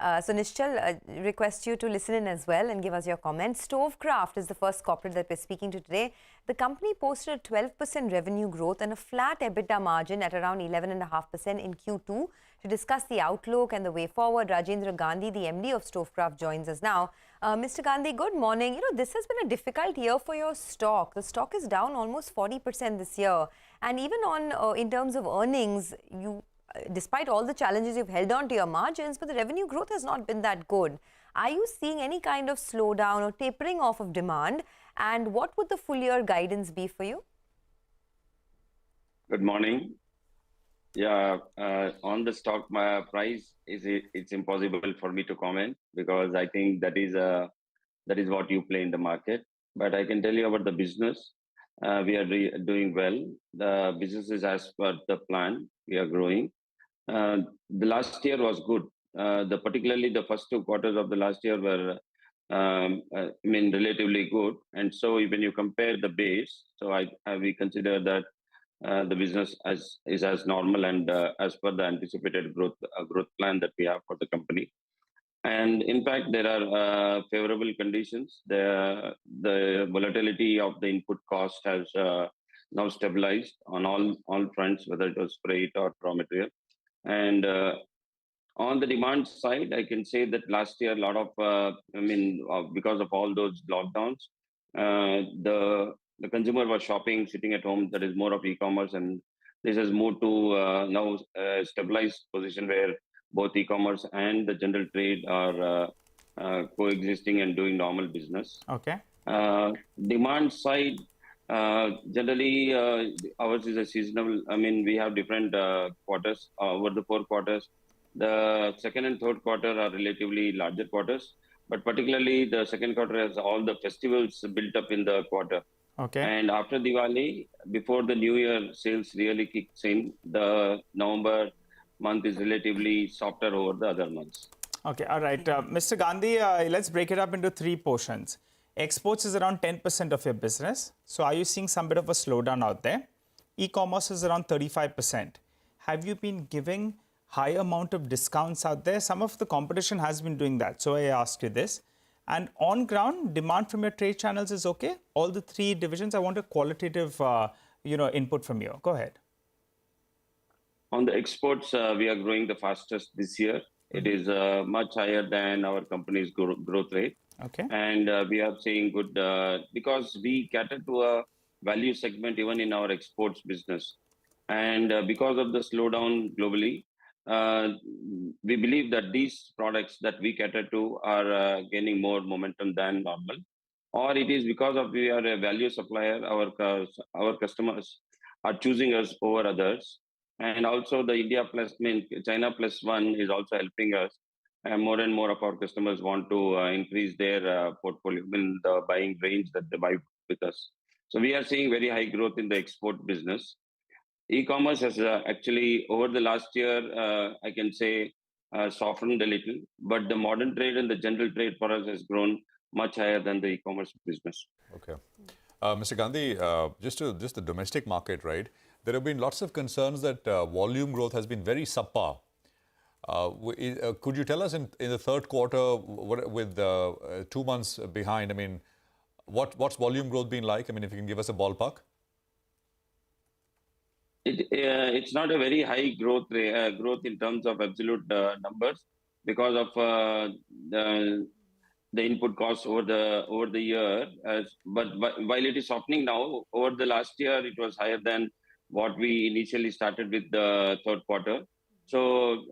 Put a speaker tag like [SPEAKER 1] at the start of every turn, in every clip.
[SPEAKER 1] So Nishchal, request you to listen in as well and give us your comments. Stovekraft is the first corporate that we're speaking to today. The company posted a 12% revenue growth and a flat EBITDA margin at around 11.5% in Q2. To discuss the outlook and the way forward, Rajendra Gandhi, the MD of Stovekraft, joins us now. Mr. Gandhi, good morning. You know, this has been a difficult year for your stock. The stock is down almost 40% this year. And even on in terms of earnings, despite all the challenges, you've held on to your margins, but the revenue growth has not been that good. Are you seeing any kind of slowdown or tapering off of demand? And what would the full year guidance be for you?
[SPEAKER 2] Good morning. Yeah, on the stock price, it's impossible for me to comment because I think that is what you play in the market. But I can tell you about the business. We are doing well. The business is as per the plan. We are growing. The last year was good. Particularly the first 2 quarters of the last year were, relatively good. And so when you compare the base, so we consider that the business is as normal and as per the anticipated growth plan that we have for the company. And in fact, there are favorable conditions. The volatility of the input cost has now stabilized on all fronts, whether it was freight or raw material. And on the demand side, I can say that last year, a lot of, because of all those lockdowns, the consumer was shopping, sitting at home. That is more of e-commerce, and this has moved to now a stabilized position where both e-commerce and the general trade are coexisting and doing normal business.
[SPEAKER 3] Okay.
[SPEAKER 2] Demand side, generally, ours is a seasonal. We have different quarters over the 4 quarters. The second and third quarter are relatively larger quarters, but particularly the second quarter has all the festivals built up in the quarter.
[SPEAKER 3] Okay.
[SPEAKER 2] And after Diwali, before the New Year, sales really kicks in. The November month is relatively softer over the other months.
[SPEAKER 3] Okay, all right. Mr. Gandhi, let's break it up into 3 portions. Exports is around 10% of your business. So are you seeing some bit of a slowdown out there? E-commerce is around 35%. Have you been giving high amount of discounts out there? Some of the competition has been doing that. So I asked you this. And on ground, demand from your trade channels is okay? All the 3 divisions, I want a qualitative input from you. Go ahead.
[SPEAKER 2] On the exports, we are growing the fastest this year. It is much higher than our company's growth rate.
[SPEAKER 3] Okay.
[SPEAKER 2] And we are seeing good, because we cater to a value segment even in our exports business. And because of the slowdown globally, we believe that these products that we cater to are gaining more momentum than normal. Or it is because of we are a value supplier, our customers are choosing us over others. And also the China plus one is also helping us. And more of our customers want to increase their portfolio in the buying range that they buy with us. So we are seeing very high growth in the export business. E-commerce has actually, over the last year, I can say, softened a little. But the modern trade and the general trade for us has grown much higher than the e-commerce business.
[SPEAKER 4] Okay. Mr. Gandhi, just the domestic market, right? There have been lots of concerns that volume growth has been very subpar. Could you tell us in the third quarter, with 2 months behind, what's volume growth been like? If you can give us a ballpark.
[SPEAKER 2] It's not a very high growth in terms of absolute numbers because of the input costs over the year. But while it is softening now, over the last year it was higher than what we initially started with the third quarter. So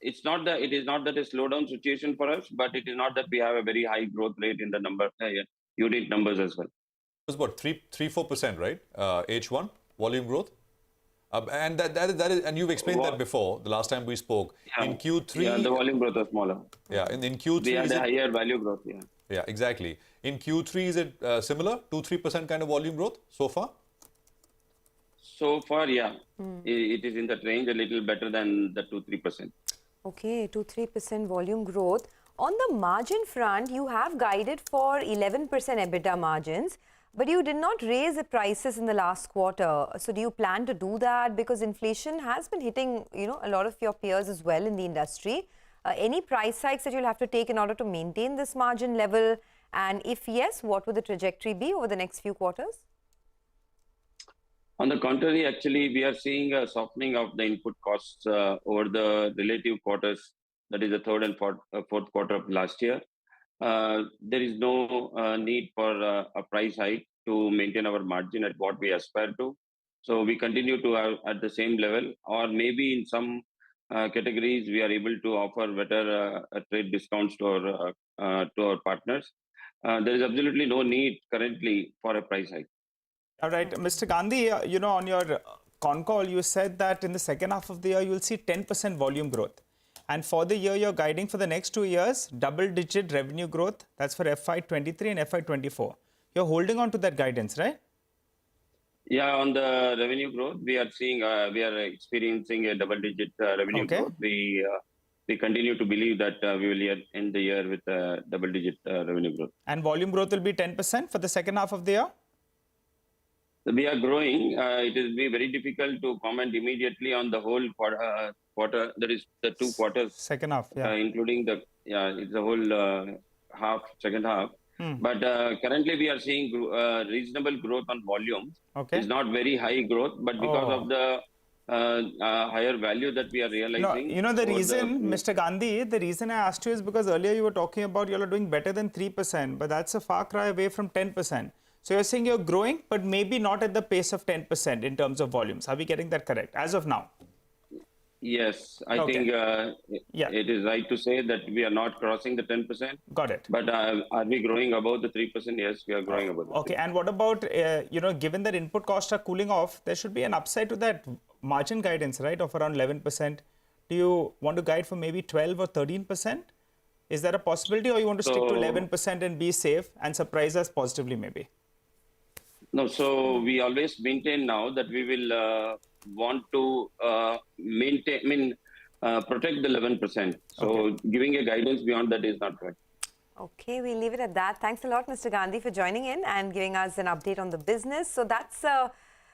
[SPEAKER 2] it is not that a slowdown situation for us, but it is not that we have a very high growth rate in the unit numbers as well.
[SPEAKER 4] It was about 3-4%, right? H1 volume growth. And that is, and you've explained that before the last time we spoke.
[SPEAKER 2] Yeah.
[SPEAKER 4] In Q3,
[SPEAKER 2] the volume growth was smaller.
[SPEAKER 4] Yeah, in Q3
[SPEAKER 2] we had a higher value growth. Yeah.
[SPEAKER 4] Yeah, exactly. In Q3, is it similar, 2-3% kind of volume growth so far?
[SPEAKER 2] So far, yeah, it is in that range, a little better than the 2-3%.
[SPEAKER 1] Okay, 2-3% volume growth. On the margin front, you have guided for 11% EBITDA margins. But you did not raise the prices in the last quarter. So do you plan to do that? Because inflation has been hitting, a lot of your peers as well in the industry. Any price hikes that you'll have to take in order to maintain this margin level? And if yes, what would the trajectory be over the next few quarters?
[SPEAKER 2] On the contrary, actually, we are seeing a softening of the input costs over the relative quarters, that is the third and fourth quarter of last year. There is no need for a price hike to maintain our margin at what we aspire to. So we continue to have at the same level, or maybe in some categories we are able to offer better trade discounts to our partners. There is absolutely no need currently for a price hike.
[SPEAKER 3] All right, Mr. Gandhi, on your con call, you said that in the second half of the year, you'll see 10% volume growth. And for the year, you're guiding for the next 2 years, double-digit revenue growth. That's for FY23 and FY24. You're holding on to that guidance, right?
[SPEAKER 2] Yeah, on the revenue growth, we are seeing, we are experiencing a double-digit revenue growth. We continue to believe that we will end the year with a double-digit revenue growth.
[SPEAKER 3] And volume growth will be 10% for the second half of the year?
[SPEAKER 2] We are growing. It will be very difficult to comment immediately on the whole quarter. There is the 2 quarters.
[SPEAKER 3] Second half, yeah.
[SPEAKER 2] Including it's the whole second half. But currently we are seeing reasonable growth on volumes.
[SPEAKER 3] Okay.
[SPEAKER 2] It's not very high growth, but because of the higher value that we are realizing.
[SPEAKER 3] No, the reason, Mr. Gandhi, the reason I asked you is because earlier you were talking about you are doing better than 3%, but that's a far cry away from 10%. So you're saying you're growing, but maybe not at the pace of 10% in terms of volumes. Are we getting that correct as of now?
[SPEAKER 2] Yes, I think it is right to say that we are not crossing the 10%.
[SPEAKER 3] Got it.
[SPEAKER 2] But are we growing above the 3%? Yes, we are growing above the 3%.
[SPEAKER 3] Okay, and what about, given that input costs are cooling off, there should be an upside to that margin guidance, right, of around 11%. Do you want to guide for maybe 12 or 13%? Is that a possibility, or you want to stick to 11% and be safe and surprise us positively maybe?
[SPEAKER 2] No, so we always maintain now that we will want to protect the 11%. So giving a guidance beyond that is not correct.
[SPEAKER 1] Okay, we'll leave it at that. Thanks a lot, Mr. Gandhi, for joining in and giving us an update on the business. So that's